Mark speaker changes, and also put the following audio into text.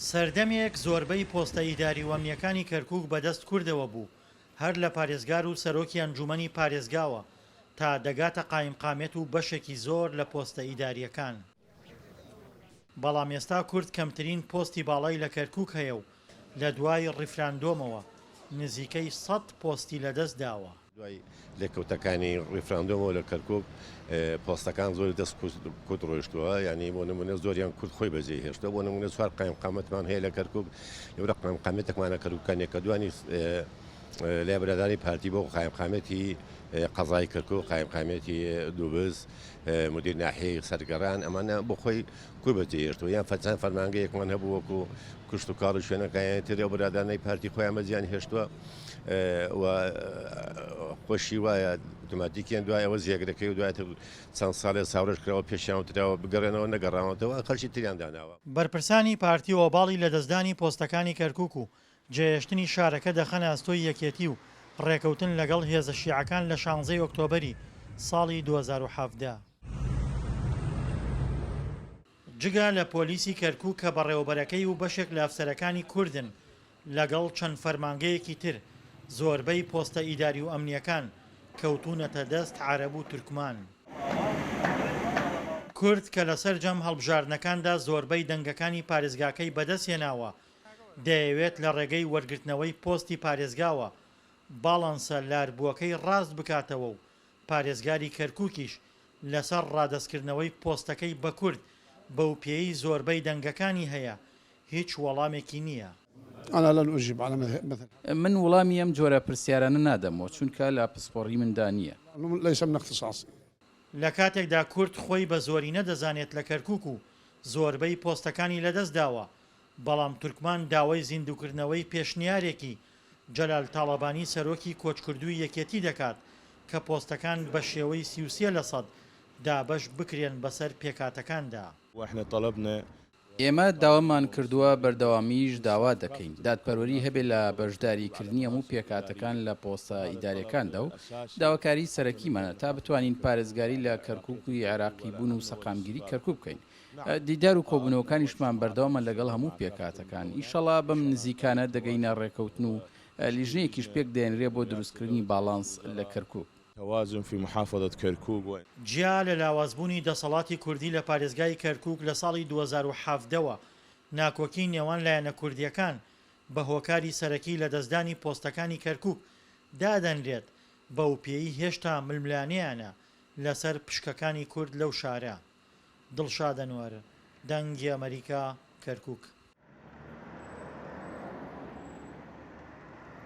Speaker 1: سەردەمێک زۆربەی پۆستە ئیداری وەمیەکانی کەرکووک بەدەست کوردەوە بوو، هەر لە پارێزگار و سەرۆکی ئەنجومەنی پارێزگاوە تا دەگاتە قایمقامێت و بەشێکی زۆر لە پۆستە ئیداریەکان. بەڵام ئێستا کورد کەمترین پۆستی باڵای لە کەرکووک هەیە و لە دوای ڕیفراندۆمەوە نزیکەی 100 پۆستی لەدەست داوە.
Speaker 2: دوای لێکەوتەکانی ڕیفراندۆمەوە لە کەرکووک پۆستەکان زۆر دەست کورد ڕۆیشتووە، یعنی بۆ نمونە زۆریان کورد خۆی بەجێ هێشتە. بۆ نمونە چوار قایمقامەتمان هەیە لە کەرکووک، یورە قایمقامێتێکمانە کەرکووکانێک کە دوانی لای برادانی پارتی بۆ قایمقامێتی قەزای کەرکووک، قایمقامێتی دووبز، مدیر ناحیەی سەرگەڕان، ئەمانە بۆ خۆی کورد بەجێ هێشتووە، یان فەرچەند فەرمانگەیەکمان هەبوو وەکو کشت و کاڵ و شوێنەکانی تر برادانەی پارتی خۆیان بەجیان هێشتووە و خۆشی وایە ئۆتۆماتیکیان دوای ئەوە زیێگرەکەی و دوای چەند ساڵێ ساورش کراوە پێشیان تراوە بگەڕێنەوە نەگەڕاوەتەوە خەڵکی تریان داناوە.
Speaker 1: بەرپرسانی پارتی ئۆباڵی لە دەستدانی پۆستەکانی کەرکووک و جێهێشتنی شارەکە دەخەنە ئەستۆی یەکێتی و ڕێکەوتن لەگەڵ هێزە شیعەکان لە 16 ئۆکتۆبەری ساڵی 2017. جگا لە پۆلیسی کەرکووک کە بەڕێوەبەرەکەی و بەشێک لە ئەفسەرەکانی کوردن لەگەڵ چەند فەرمانگەیەکی تر زۆربەی پۆستە ئیداری و ئەمنیەکان کەوتونەتە دەست عەرەب و تورکمان. کورد کە لەسەر جەم هەڵبژاردنەکاندا زۆربەی دەنگەکانی پارێزگاکەی بەدەستهێناوە دەیەوێت لە ڕێگەی وەرگرتنەوەی پۆستی پارێزگاوە باڵانسە لاربووەکەی ڕاست بکاتەوە و پارێزگاری کەرکووکیش لەسەر ڕادەستکردنەوەی پۆستەکەی بە کورد بەو پێی زۆربەی دەنگەکانی هەیە هیچ وەڵامێکی نییە.
Speaker 3: من وەڵامی ئەم جۆرە پرسیارانە نادەمەوە چونکە لە پسپۆڕی مندا نییە.
Speaker 1: لە کاتێکدا کورد خۆی بە زۆری نەدەزانێت لە کەرکووک و زۆربەی پۆستەکانی لەدەست داوە، بەڵام تورکمان داوای زیندووکردنەوەی پێشنیارێکی جەلال تاڵەبانی سەرۆکی کۆچکردووی یەکێتی دەکات کە پۆستەکان بە شێوەی 33% دابەش بکرێن بەسەر پێکاتەکاندا.
Speaker 3: ئێمە داوامان کردووە بەردەوامیش داوا دەکەین دادپەروەری هەبێت لە بەشداریکردنی هەموو پێکاتەکان لە پۆستە ئیدارەکاندا و داواکاری سەرەکیمانە تا بتوانین پارێزگاری لە کەرکووکی عێراقی بوون و سەقامگیری کەرکووک بکەین. دیدار و کۆبوونەوەکانیشمان بەردەوامە لەگەڵ هەموو پێکاتەکان. ئیشەڵا بەم نزیکانە دەگەینە ڕێکەوتن و لیژنەیەکیش پێک دێنرێ بۆ دروستکردنی باڵانس لە کەرکووک.
Speaker 4: توازن في محافظة كركوك.
Speaker 1: جیا لە لاوازبوونی دەسەڵاتی کوردی لە پارێزگای کەرکووک لە ساڵی 2017ەوە ناکۆکی نێوان لایەنە کوردیەکان بە هۆکاری سەرەکی لە دەستدانی پۆستەکانی کەرکووک دادەنرێت بەو پێی هێشتا ململانیانە لەسەر پشکەکانی کورد لەو شارە. دڵشاد ئەنوەر، دەنگی ئەمریکا، کەرکووک.